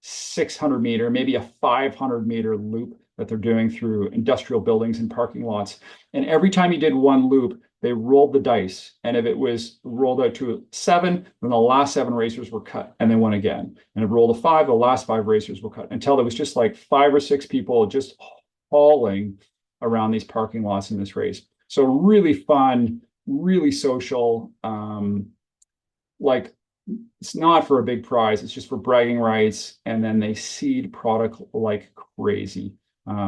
600-meter, maybe a 500-meter loop that they're doing through industrial buildings and parking lots. And every time you did one loop, they rolled the dice. And if it was rolled out to 7, then the last 7 racers were cut and they won again. And if it rolled a 5, the last 5 racers were cut until there was just like 5 or 6 people just hauling around these parking lots in this race. So really fun, really social, like it's not for a big prize, it's just for bragging rights, and then they seed product like crazy.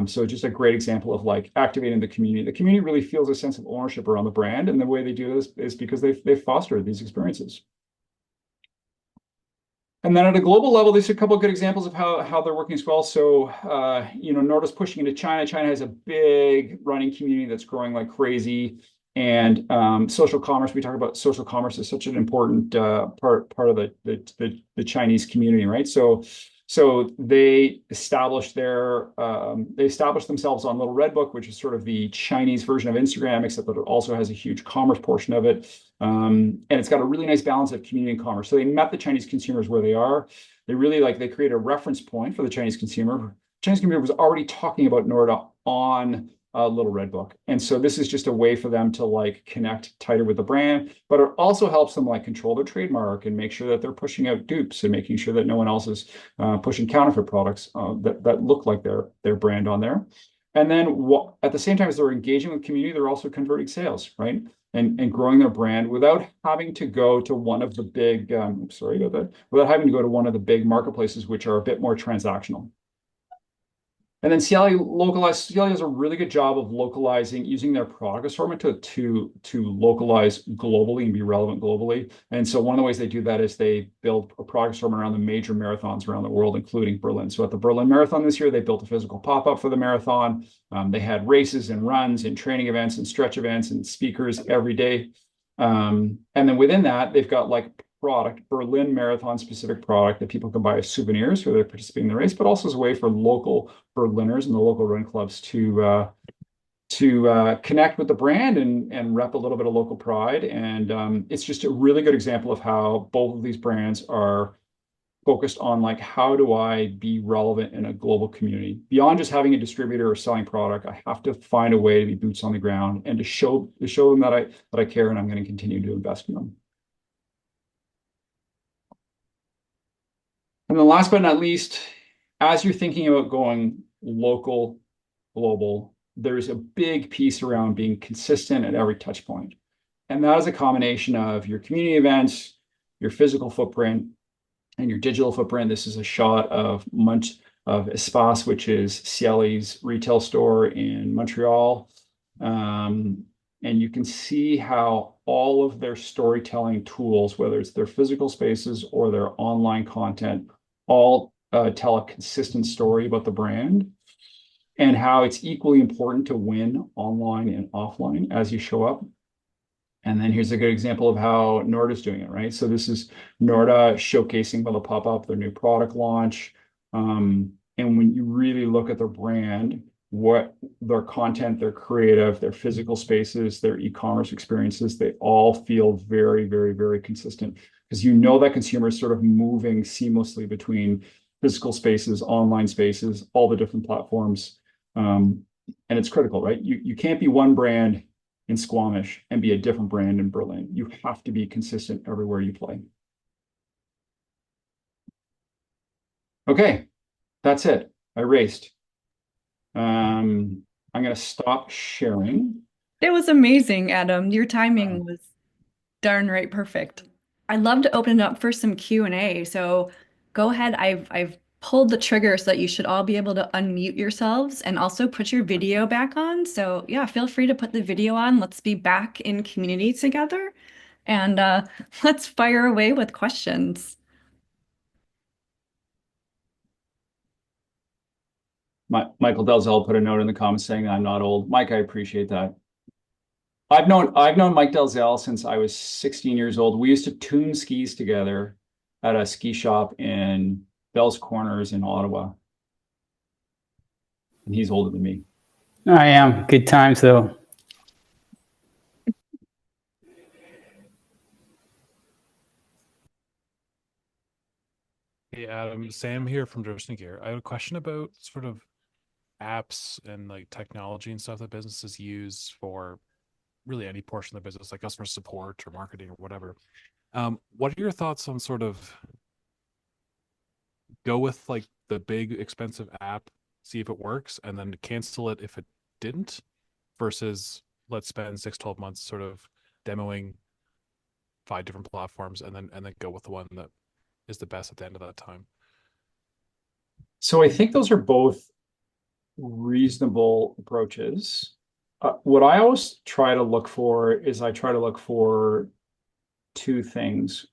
So just a great example of like activating the community. The community really feels a sense of ownership around the brand, and the way they do this is because they've fostered these experiences. And then at a global level, there's a couple of good examples of how they're working as well. So, Norda's pushing into China. China has a big running community that's growing like crazy. And social commerce, we talk about social commerce as such an important part of the Chinese community, right? So they established themselves on Little Red Book, which is sort of the Chinese version of Instagram, except that it also has a huge commerce portion of it. And it's got a really nice balance of community and commerce. So they met the Chinese consumers where they are. They create a reference point for the Chinese consumer. Chinese consumer was already talking about Norda on Little Red Book. And so this is just a way for them to like connect tighter with the brand, but it also helps them like control their trademark and make sure that they're pushing out dupes and making sure that no one else is pushing counterfeit products that look like their brand on there. And then at the same time as they're engaging with community, they're also converting sales, right? and growing their brand without having to go to one of the big, sorry about that, without having to go to one of the big marketplaces, which are a bit more transactional. And then CLE does a really good job of localizing, using their product assortment to localize globally and be relevant globally. And so one of the ways they do that is they build a product assortment around the major marathons around the world, including Berlin. So at the Berlin Marathon this year, they built a physical pop-up for the marathon. They had races and runs and training events and stretch events and speakers every day. And then within that, they've got like Berlin Marathon specific product that people can buy as souvenirs for their participating in the race, but also as a way for local Berliners and the local run clubs to connect with the brand and rep a little bit of local pride. And it's just a really good example of how both of these brands are focused on like, how do I be relevant in a global community beyond just having a distributor or selling product? I have to find a way to be boots on the ground and to show them that I care and I'm going to continue to invest in them. And then last but not least, as you're thinking about going local, global, there's a big piece around being consistent at every touch point. And that is a combination of your community events, your physical footprint, and your digital footprint. This is a shot of Espace, which is CLE's retail store in Montreal. And you can see how all of their storytelling tools, whether it's their physical spaces or their online content, all tell a consistent story about the brand and how it's equally important to win online and offline as you show up. And then here's a good example of how Norda's doing it, right? So this is Norda showcasing with a pop-up their new product launch. And when you really look at their brand, what their content, their creative, their physical spaces, their e-commerce experiences, they all feel very, very, very consistent because you know that consumers sort of moving seamlessly between physical spaces, online spaces, all the different platforms. And it's critical, right? You can't be one brand in Squamish and be a different brand in Berlin. You have to be consistent everywhere you play. Okay, that's it. I raced. I'm going to stop sharing. It was amazing, Adam. Your timing was darn right perfect. I'd love to open it up for some Q&A. So go ahead. I've pulled the trigger so that you should all be able to unmute yourselves and also put your video back on. So yeah, feel free to put the video on. Let's be back in community together and let's fire away with questions. Michael Delzell put a note in the comments saying I'm not old. Mike, I appreciate that. I've known Mike Delzell since I was 16 years old. We used to tune skis together at a ski shop in Bell's Corners in Ottawa. And he's older than me. I am. Good times, though. Hey Adam, Sam here from Droshny Gear. I have a question about sort of apps and like technology and stuff that businesses use for really any portion of the business, like customer support or marketing or whatever. What are your thoughts on sort of go with like the big expensive app, see if it works, and then cancel it if it didn't, versus let's spend 6, 12 months sort of demoing 5 different platforms and then go with the one that is the best at the end of that time? So I think those are both reasonable approaches. What I always try to look for is I try to look for two things.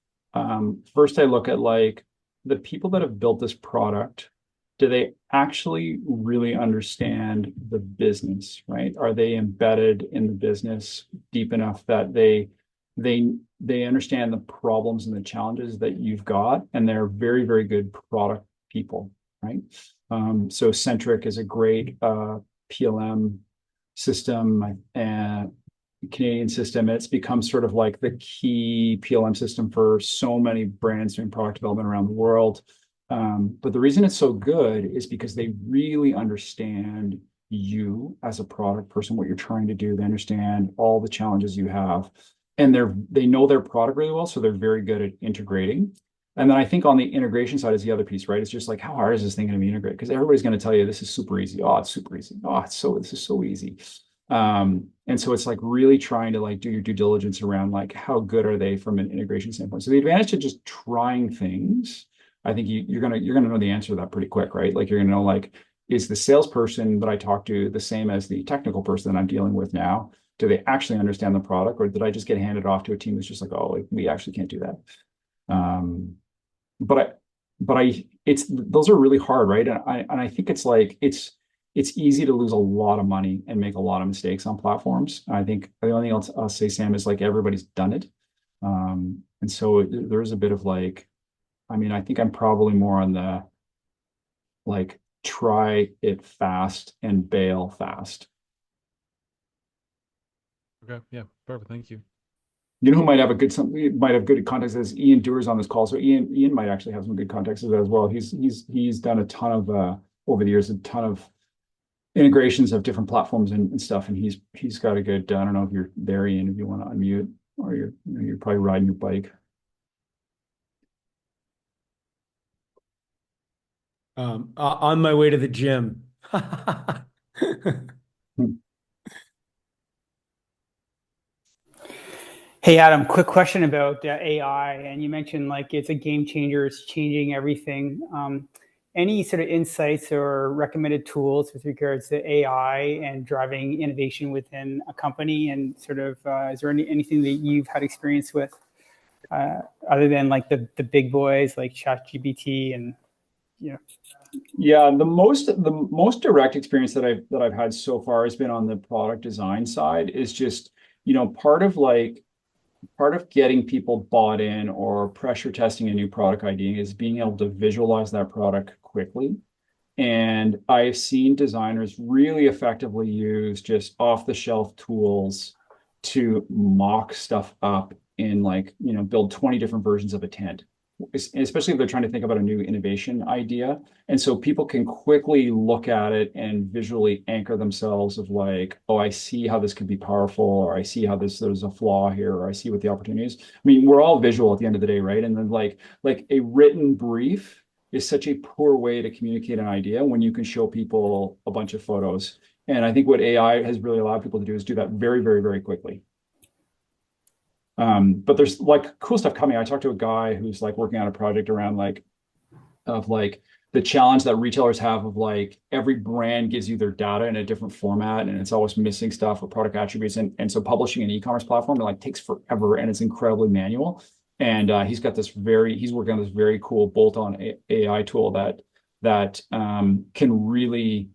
First, I look at like the people that have built this product. Do they actually really understand the business, right? Are they embedded in the business deep enough that they understand the problems and the challenges that you've got, and they're very, very good product people, right? So Centric is a great PLM system and Canadian system. It's become sort of like the key PLM system for so many brands doing product development around the world. But the reason it's so good is because they really understand you as a product person, what you're trying to do. They understand all the challenges you have, and they know their product really well, so they're very good at integrating. And then I think on the integration side is the other piece, right? It's just like, how hard is this thing going to be integrated? Because everybody's going to tell you this is super easy. Oh, it's super easy. Oh, this is so easy. And so it's like really trying to like do your due diligence around like how good are they from an integration standpoint. So the advantage to just trying things, I think you're gonna know the answer to that pretty quick, right? Like you're gonna know like, is the salesperson that I talk to the same as the technical person that I'm dealing with now? Do they actually understand the product, or did I just get handed off to a team that's just like, oh, like, we actually can't do that? Um, but I, it's those are really hard, right? And I think it's like it's easy to lose a lot of money and make a lot of mistakes on platforms. I think the only thing I'll say, Sam, is like everybody's done it, and so there is a bit of like, I mean, I think I'm probably more on the like try it fast and bail fast. Okay. Yeah. Perfect. Thank you. You know who might have a good might have good context is Ian Doer's on this call. So Ian might actually have some good context as well. He's done a ton of over the years, a ton of integrations of different platforms and stuff. And he's got a good, I don't know if you're there, Ian, if you want to unmute, or you're probably riding your bike. On my way to the gym. Hey, Adam, quick question about AI. And you mentioned like it's a game changer, it's changing everything. Any sort of insights or recommended tools with regards to AI and driving innovation within a company? And sort of, is there anything that you've had experience with other than like the big boys like ChatGPT and, you know? Yeah, the most direct experience that I've had so far has been on the product design side. Is just, part of getting people bought in or pressure testing a new product idea is being able to visualize that product quickly. And I've seen designers really effectively use just off the shelf tools to mock stuff up in like, build 20 different versions of a tent, especially if they're trying to think about a new innovation idea. And so people can quickly look at it and visually anchor themselves of like, oh, I see how this could be powerful, or I see how there's a flaw here, or I see what the opportunity is. I mean, we're all visual at the end of the day, right? And then like a written brief is such a poor way to communicate an idea when you can show people a bunch of photos. And I think what AI has really allowed people to do is do that very, very, very quickly. But there's like cool stuff coming. I talked to a guy who's like working on a project around like the challenge that retailers have of like every brand gives you their data in a different format, and it's always missing stuff or product attributes. And so publishing an e-commerce platform, it like takes forever and it's incredibly manual. And he's working on this very cool bolt-on AI tool that can really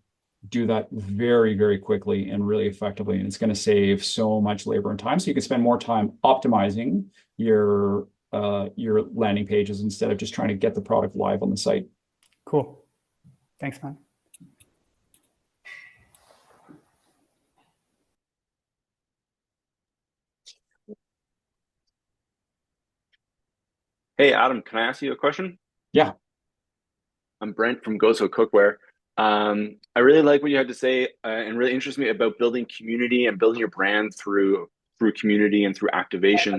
do that very, very quickly and really effectively. And it's going to save so much labor and time. So you can spend more time optimizing your landing pages instead of just trying to get the product live on the site. Cool. Thanks, man. Hey, Adam, can I ask you a question? Yeah. I'm Brent from Gozo Cookware. I really like what you had to say, and really interests me about building community and building your brand through community and through activations,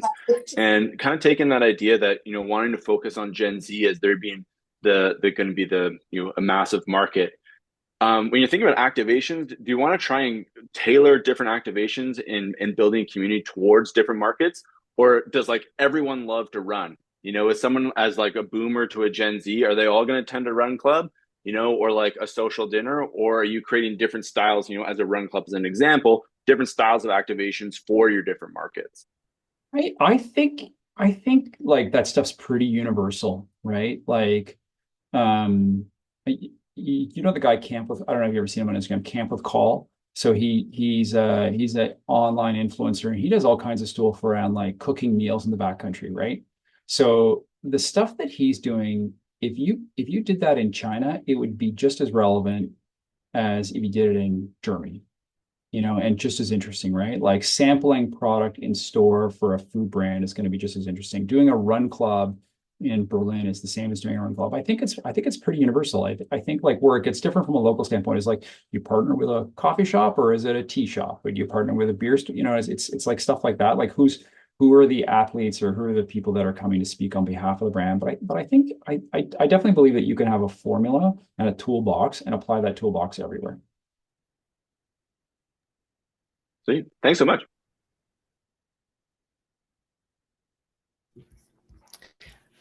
and kind of taking that idea that wanting to focus on Gen Z as they're being the going to be the a massive market. When you're thinking about activations, do you want to try and tailor different activations in building community towards different markets, or does like everyone love to run? Is someone as like a boomer to a Gen Z, are they all going to attend a run club, or like a social dinner, or are you creating different styles, as a run club as an example, different styles of activations for your different markets? I think like that stuff's pretty universal, right? Like, um, the guy Camp with, I don't know if you've ever seen him on Instagram, Camp with Call. So he's an online influencer, and he does all kinds of stuff around like cooking meals in the backcountry, right? So the stuff that he's doing, if you did that in China, it would be just as relevant as if you did it in Germany, and just as interesting, right? Like sampling product in store for a food brand is going to be just as interesting. Doing a run club in Berlin is the same as doing a run club. I think it's pretty universal. I think like where it gets different from a local standpoint is like you partner with a coffee shop, or is it a tea shop? Or do you partner with a beer store? It's like stuff like that. Like who are the athletes, or who are the people that are coming to speak on behalf of the brand? But I think I definitely believe that you can have a formula and a toolbox and apply that toolbox everywhere. See, thanks so much.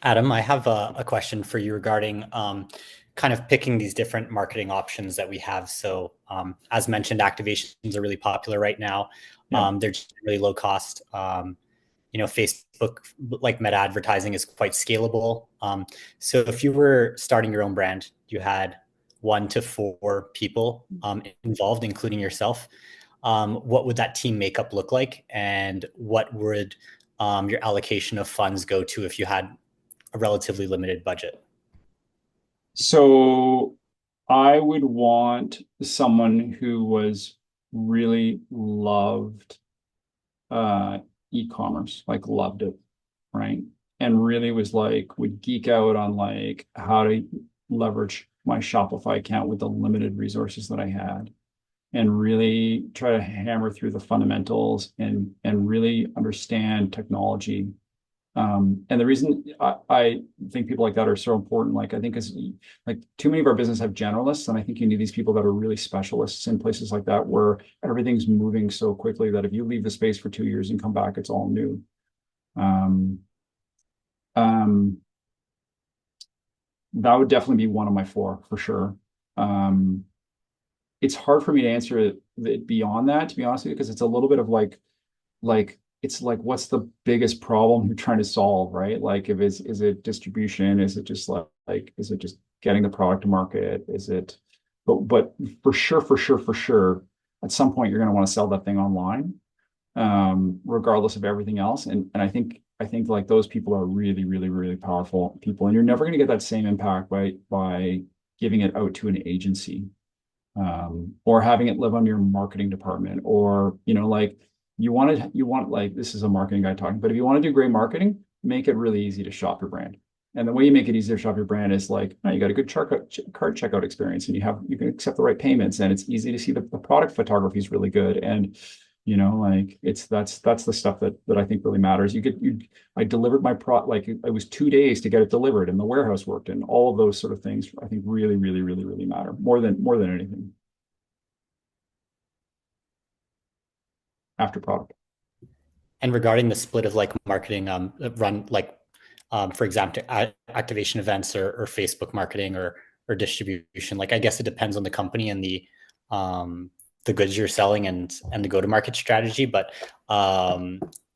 Adam, I have a question for you regarding kind of picking these different marketing options that we have. So, as mentioned, activations are really popular right now. Yeah. They're just really low cost. Facebook, like meta advertising, is quite scalable. So, if you were starting your own brand, you had 1 to 4 people involved, including yourself. What would that team makeup look like, and what would your allocation of funds go to if you had a relatively limited budget? So I would want someone who was really loved e-commerce, like loved it, right? And really was like, would geek out on like how to leverage my Shopify account with the limited resources that I had, and really try to hammer through the fundamentals and really understand technology. And the reason I think people like that are so important, like I think is like too many of our business have generalists, and I think you need these people that are really specialists in places like that where everything's moving so quickly that if you leave the space for 2 years and come back, it's all new. That would definitely be one of my 4 for sure. It's hard for me to answer it beyond that, to be honest with you, because it's a little bit of like it's like, what's the biggest problem you're trying to solve, right? Like, if is it distribution? Is it just like is it just getting the product to market? Is it, but for sure, at some point you're going to want to sell that thing online, regardless of everything else. And I think like those people are really, really, really powerful people, and you're never going to get that same impact by giving it out to an agency, or having it live on your marketing department, or like you want like, this is a marketing guy talking, but if you want to do great marketing, make it really easy to shop your brand. And the way you make it easier to shop your brand is like, oh, you got a good card checkout experience, and you can accept the right payments, and it's easy to see the product photography is really good, and like that's the stuff that I think really matters. I delivered my like it was 2 days to get it delivered, and the warehouse worked, and all of those sort of things I think really, really, really, really matter more than anything. After product. And regarding the split of like marketing, run like, for example, activation events or Facebook marketing or distribution, like I guess it depends on the company and the goods you're selling and the go-to-market strategy. But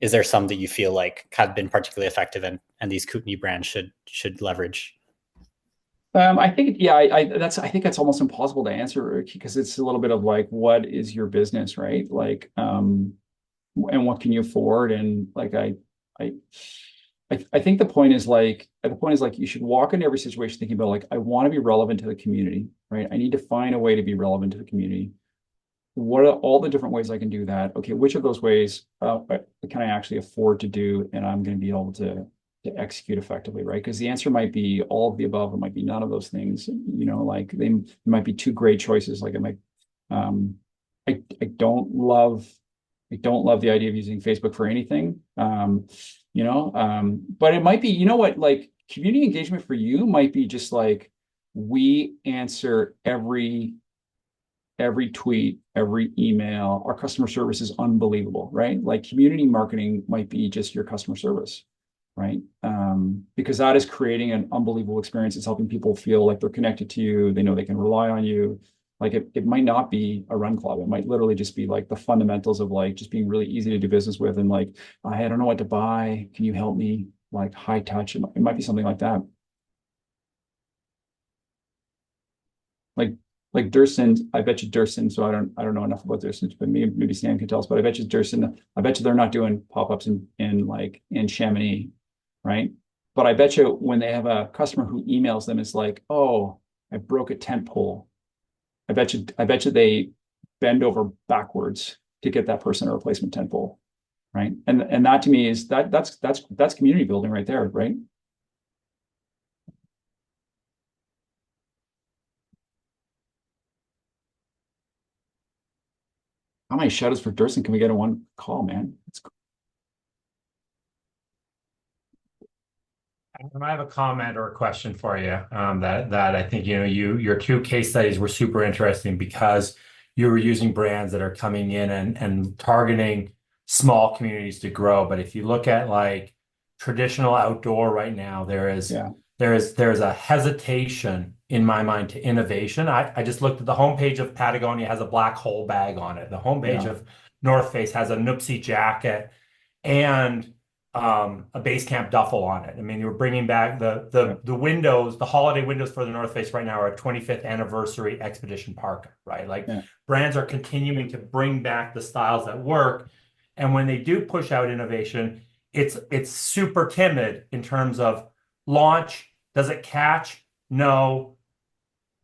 is there some that you feel like have been particularly effective and these Kootenai brands should leverage? I think, yeah, I think that's almost impossible to answer, because it's a little bit of like, what is your business, right? Like, and what can you afford? And like, I think the point is like you should walk into every situation thinking about like, I want to be relevant to the community, right? I need to find a way to be relevant to the community. What are all the different ways I can do that? Okay, which of those ways can I actually afford to do, and I'm going to be able to execute effectively, right? Because the answer might be all of the above, it might be none of those things. Like they might be 2 great choices. Like it might, I don't love the idea of using Facebook for anything. But it might be, what, like community engagement for you might be just like, we answer every tweet, every email. Our customer service is unbelievable, right? Like community marketing might be just your customer service, right? Because that is creating an unbelievable experience. It's helping people feel like they're connected to you. They know they can rely on you. Like it might not be a run club. It might literally just be like the fundamentals of like just being really easy to do business with, and like, I don't know what to buy. Can you help me? Like high touch. It might be something like that. Like Durston, I bet you Durston. So I don't know enough about Durston, but maybe Sam can tell us. But I bet you Durston. I bet you they're not doing pop-ups in Chamonix, right? But I bet you when they have a customer who emails them, it's like, oh, I broke a tent pole. I bet you they bend over backwards to get that person a replacement tent pole, right? And that to me is that's community building right there, right? How many shout outs for Durston can we get in one call, man? I have a comment or a question for you, that I think your 2 case studies were super interesting because you were using brands that are coming in and targeting small communities to grow. But if you look at like traditional outdoor right now, there is a hesitation in my mind to innovation. I just looked at the homepage of Patagonia has a black hole bag on it. The homepage of North Face has a Nuptse jacket and a base camp duffel on it. I mean, you're bringing back the windows, the holiday windows for the North Face right now are a 25th anniversary expedition parka, right? Like brands are continuing to bring back the styles that work. And when they do push out innovation, it's super timid in terms of launch. Does it catch? No.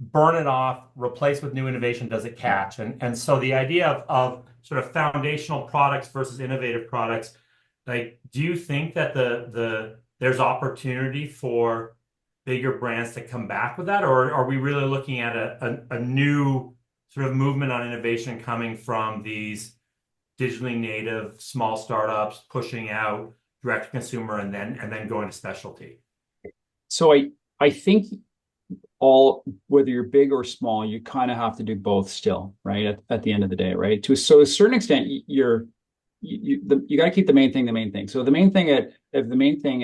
Burn it off, replace with new innovation. Does it catch? And so the idea of sort of foundational products versus innovative products, like, do you think that there's opportunity for bigger brands to come back with that? Or are we really looking at a new sort of movement on innovation coming from these digitally native small startups pushing out direct to consumer and then going to specialty? So I think whether you're big or small, you kind of have to do both still, right? At the end of the day, right? To a certain extent, you got to keep the main thing. So the main thing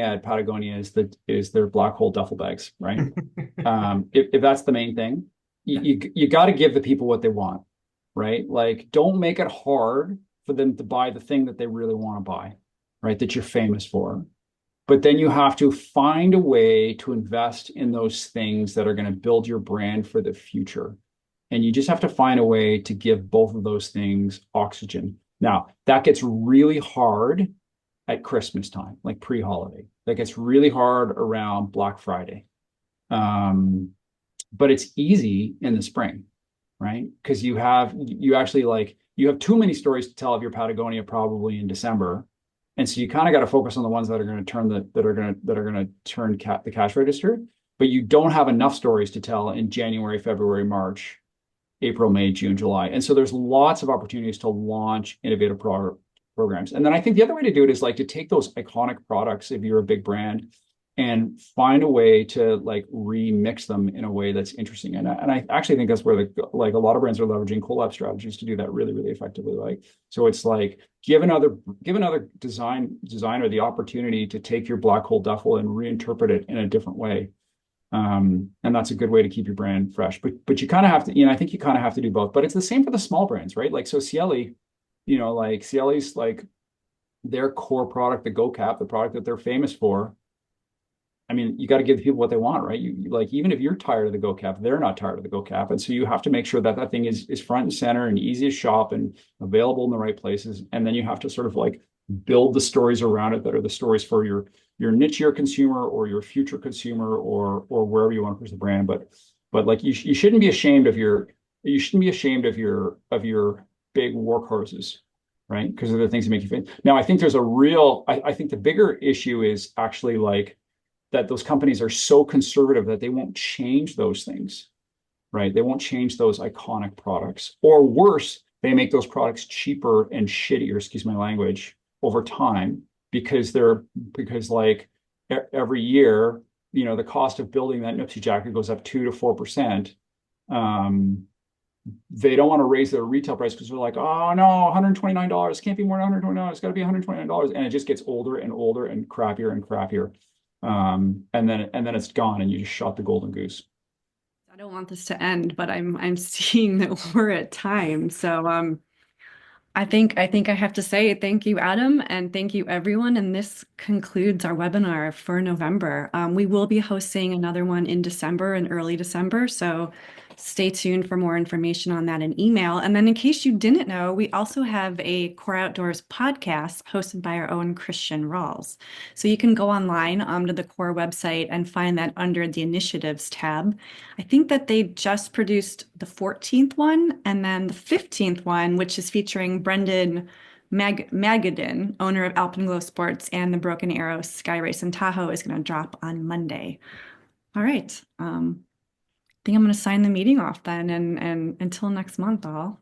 at Patagonia is their black hole duffel bags, right? If that's the main thing, you got to give the people what they want, right? Like, don't make it hard for them to buy the thing that they really want to buy, right? That you're famous for. But then you have to find a way to invest in those things that are going to build your brand for the future. And you just have to find a way to give both of those things oxygen. Now, that gets really hard at Christmas time, like pre-holiday. That gets really hard around Black Friday. But it's easy in the spring, right? Because you have too many stories to tell of your Patagonia probably in December. And so you kind of got to focus on the ones that are going to turn the cash register, but you don't have enough stories to tell in January, February, March, April, May, June, July. And so there's lots of opportunities to launch innovative programs. And then I think the other way to do it is like to take those iconic products, if you're a big brand, and find a way to like remix them in a way that's interesting. And I actually think that's where a lot of brands are leveraging collab strategies to do that really, really effectively. Like, so it's like give another designer the opportunity to take your black hole duffel and reinterpret it in a different way. And that's a good way to keep your brand fresh. But you kind of have to, I think you kind of have to do both. But it's the same for the small brands, right? Like, so Cieli, like Cieli's like their core product, the Go Cap, the product that they're famous for. I mean, you got to give people what they want, right? You like, even if you're tired of the Go Cap, they're not tired of the Go Cap. And so you have to make sure that thing is front and center and easy to shop and available in the right places. And then you have to sort of like build the stories around it that are the stories for your nichier consumer or your future consumer or wherever you want to push the brand. But like you shouldn't be ashamed of your big workhorses, right? Because they're the things that make you famous. Now, I think there's I think the bigger issue is actually like that those companies are so conservative that they won't change those things, right? They won't change those iconic products. Or worse, they make those products cheaper and shittier, excuse my language, over time because like every year, the cost of building that Nuptse jacket goes up 2 to 4%. They don't want to raise their retail price because they're like, oh no, $129 can't be more than $129. It's got to be $129, and it just gets older and older and crappier and crappier. And then it's gone, and you just shot the golden goose. I don't want this to end, but I'm seeing that we're at time. So I think I have to say thank you, Adam, and thank you, everyone. And this concludes our webinar for November. We will be hosting another one in December, in early December. So stay tuned for more information on that in email. And then in case you didn't know, we also have a Core Outdoors podcast hosted by our own Christian Rawls. So you can go online to the Core website and find that under the initiatives tab. I think that they just produced the 14th one and then the 15th one, which is featuring Brendan Magadin, owner of Alpenglow Sports, and the Broken Arrow Sky Race in Tahoe, is going to drop on Monday. All right. I think I'm going to sign the meeting off then, and until next month, all.